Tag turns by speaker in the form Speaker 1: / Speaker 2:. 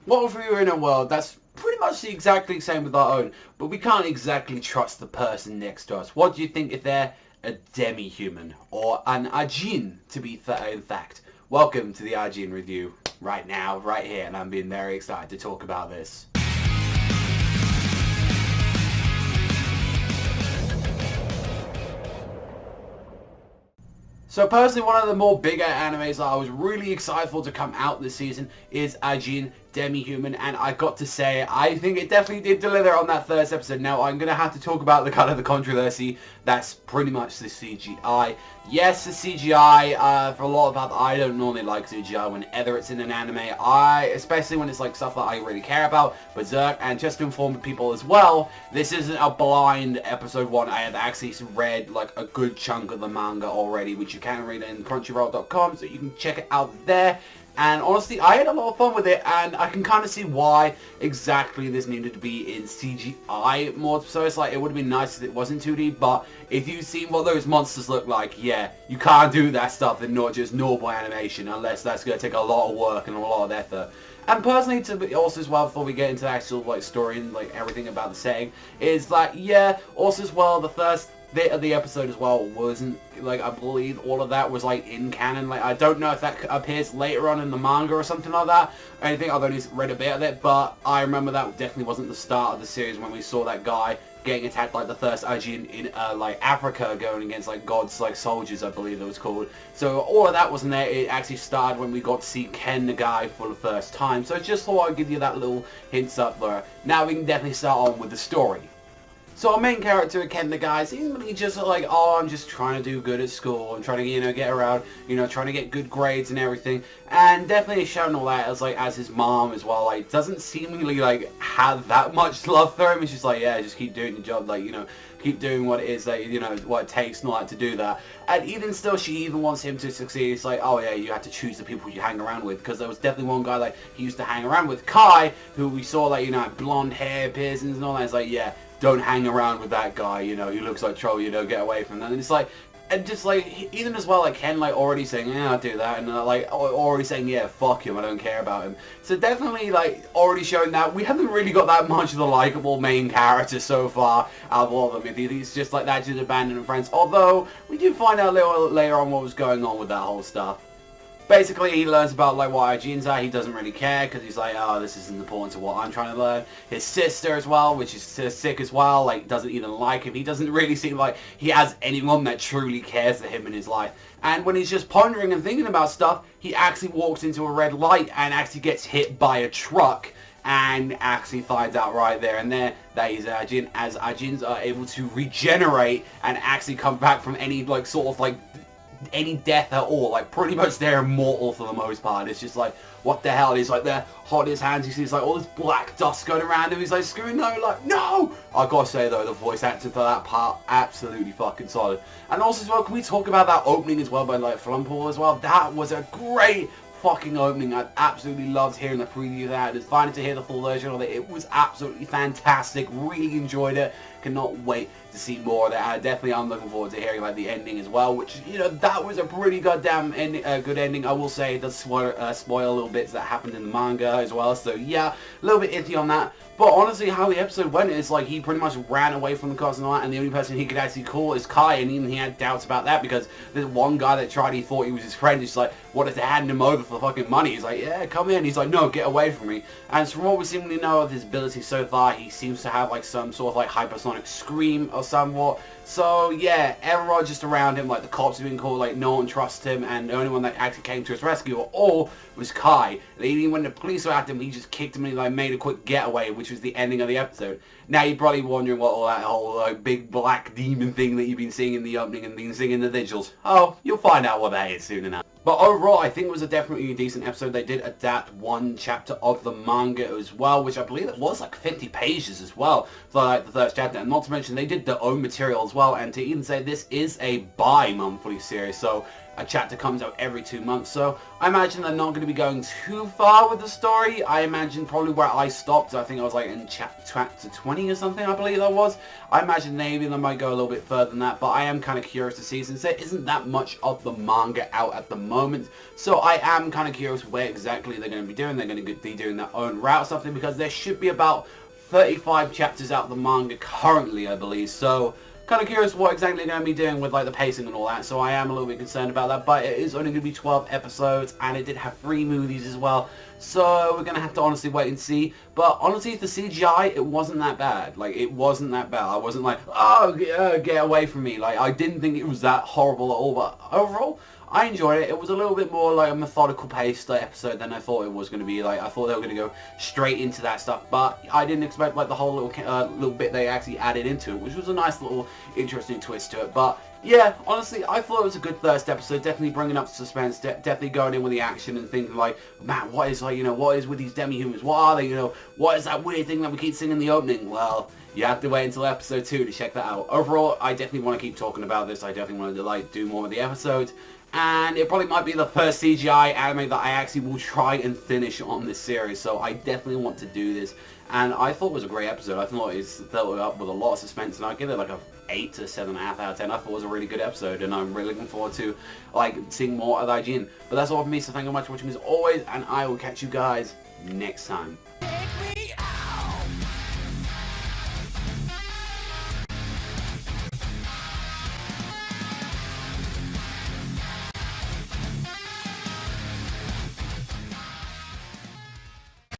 Speaker 1: What if we were in a world that's pretty much the exactly same with our own, but we can't exactly trust the person next to us? What do you think if they're a demi-human, or an Ajin, to be in fact? Welcome to the Ajin review, right now, right here, and I'm being very excited to talk about this. So personally, one of the more bigger animes that I was really excited for to come out this season is Ajin, Demi-Human, and I got to say, I think it definitely did deliver on that first episode. Now, I'm going to have to talk about the kind of the controversy that's pretty much the CGI. Yes, the CGI, for a lot of that, I don't normally like CGI whenever it's in an anime, especially when it's like stuff that I really care about, Berserk, and just to inform people as well, this isn't a blind episode 1. I have actually read like a good chunk of the manga already, which you can read in crunchyroll.com, so you can check it out there. And honestly, I had a lot of fun with it, and I can kind of see why exactly this needed to be in CGI more. So it's like, it would have been nice if it wasn't 2D, but if you've seen what those monsters look like, yeah, you can't do that stuff in not just normal animation, unless that's going to take a lot of work and a lot of effort. And personally, to be also as well, before we get into the actual like story and like everything about the setting, is like, yeah, also as well, the first bit of the episode as well wasn't, like, I believe all of that was like in canon. Like, I don't know if that appears later on in the manga or something like that or anything. I've only read a bit of it, but I remember that definitely wasn't the start of the series when we saw that guy getting attacked like the first Ajin in like Africa, going against like gods, like soldiers, I believe it was called. So all of that wasn't there. It actually started when we got to see Ken the guy for the first time. So I just thought I'd give you that little hints up there. Now we can definitely start on with the story. So our main character, Ken the guy, seemingly just like, oh, I'm just trying to do good at school. I'm trying to, you know, get around, you know, trying to get good grades and everything. And definitely showing all that as, like, as his mom as well, like, doesn't seemingly, like, have that much love for him. It's just like, yeah, just keep doing your job, like, you know, keep doing what it is that, you know, what it takes and all that to do that. And even still, she even wants him to succeed. It's like, oh yeah, you have to choose the people you hang around with, because there was definitely one guy, like, he used to hang around with, Kai, who we saw, like, you know, blonde hair, piercings and all that. It's like, yeah, don't hang around with that guy, you know, he looks like troll, you know, get away from that. And it's like, and just like, even as well, like Ken, like, already saying, yeah, I'll do that, and like, already saying, yeah, fuck him, I don't care about him. So definitely, like, already showing that we haven't really got that much of the likable main character so far out of all of them. He's just like that, just abandoned friends, although we do find out a little later on what was going on with that whole stuff. Basically, he learns about, like, what Ajins are. He doesn't really care, because he's like, oh, this isn't important to what I'm trying to learn. His sister as well, which is sick as well, like, doesn't even like him. He doesn't really seem like he has anyone that truly cares for him in his life. And when he's just pondering and thinking about stuff, he actually walks into a red light and actually gets hit by a truck. And actually finds out right there and there that he's Ajin, as Ajins are able to regenerate and actually come back from any, like, sort of, like, any death at all. Like, pretty much they're immortal for the most part. It's just like, what the hell? He's like, they're holding his hands, you see, it's like all this black dust going around him. He's like screaming, no, like, no! I gotta say though, the voice acting for that part, absolutely fucking solid. And also as well, can we talk about that opening as well by, like, Flumpool as well? That was a great fucking opening. I absolutely loved hearing the preview of that. It's fine to hear the full version of it. It was absolutely fantastic. Really enjoyed it. Cannot wait to see more of that. I definitely am looking forward to hearing about the ending as well, which, you know, that was a pretty goddamn good ending. I will say it does spoil little bits that happened in the manga as well, so yeah, a little bit iffy on that. But honestly, how the episode went is like he pretty much ran away from the cops and all that, and the only person he could actually call is Kai, and even he had doubts about that because there's one guy that tried, he thought he was his friend. He's like, what if they handed him over for fucking money? He's like, yeah, come in. He's like, no, get away from me. And from what we seemingly know of his ability so far, he seems to have like some sort of like hypersonic scream or somewhat. So yeah, everyone just around him, like the cops have been called, like no one trusts him, and the only one that actually came to his rescue at all was Kai. And even when the police were after him, he just kicked him and he like made a quick getaway, which was the ending of the episode. Now you're probably wondering what all that whole like big black demon thing that you've been seeing in the opening and been seeing in the vigils. Oh, you'll find out what that is soon enough. But overall, I think it was definitely a decent episode. They did adapt one chapter of the manga as well, which I believe it was like 50 pages as well for like the first chapter. And not to mention, they did their own material as well. And to even say this is a bi-monthly series, so a chapter comes out every 2 months, so I imagine they're not going to be going too far with the story. I imagine probably where I stopped, I think I was like in chapter 20 or something, I believe that was. I imagine maybe they might go a little bit further than that, but I am kind of curious to see, since there isn't that much of the manga out at the moment, so I am kind of curious where exactly they're going to be doing. They're going to be doing their own route or something, because there should be about 35 chapters out of the manga currently, I believe, so kind of curious what exactly they're going to be doing with like the pacing and all that, so I am a little bit concerned about that, but it is only going to be 12 episodes, and it did have 3 movies as well, so we're going to have to honestly wait and see. But honestly, the CGI, it wasn't that bad. Like, it wasn't that bad. I wasn't like, oh, get away from me. Like, I didn't think it was that horrible at all, but overall, I enjoyed it. It was a little bit more like a methodical paced episode than I thought it was going to be. Like, I thought they were going to go straight into that stuff, but I didn't expect like the whole little bit they actually added into it, which was a nice little interesting twist to it. But yeah, honestly, I thought it was a good first episode. Definitely bringing up suspense. Definitely going in with the action and thinking like, man, what is like, what is with these demi-humans? What are they? What is that weird thing that we keep seeing in the opening? Well, you have to wait until episode 2 to check that out. Overall, I definitely want to keep talking about this. I definitely want to like do more of the episodes. And it probably might be the first CGI anime that I actually will try and finish on this series, so I definitely want to do this. And I thought it was a great episode. I thought it filled it up with a lot of suspense, and I'd give it like a 8 to 7.5 out of 10. I thought it was a really good episode, and I'm really looking forward to like seeing more of Ajin. But that's all from me, so thank you very much for watching as always, and I will catch you guys next time.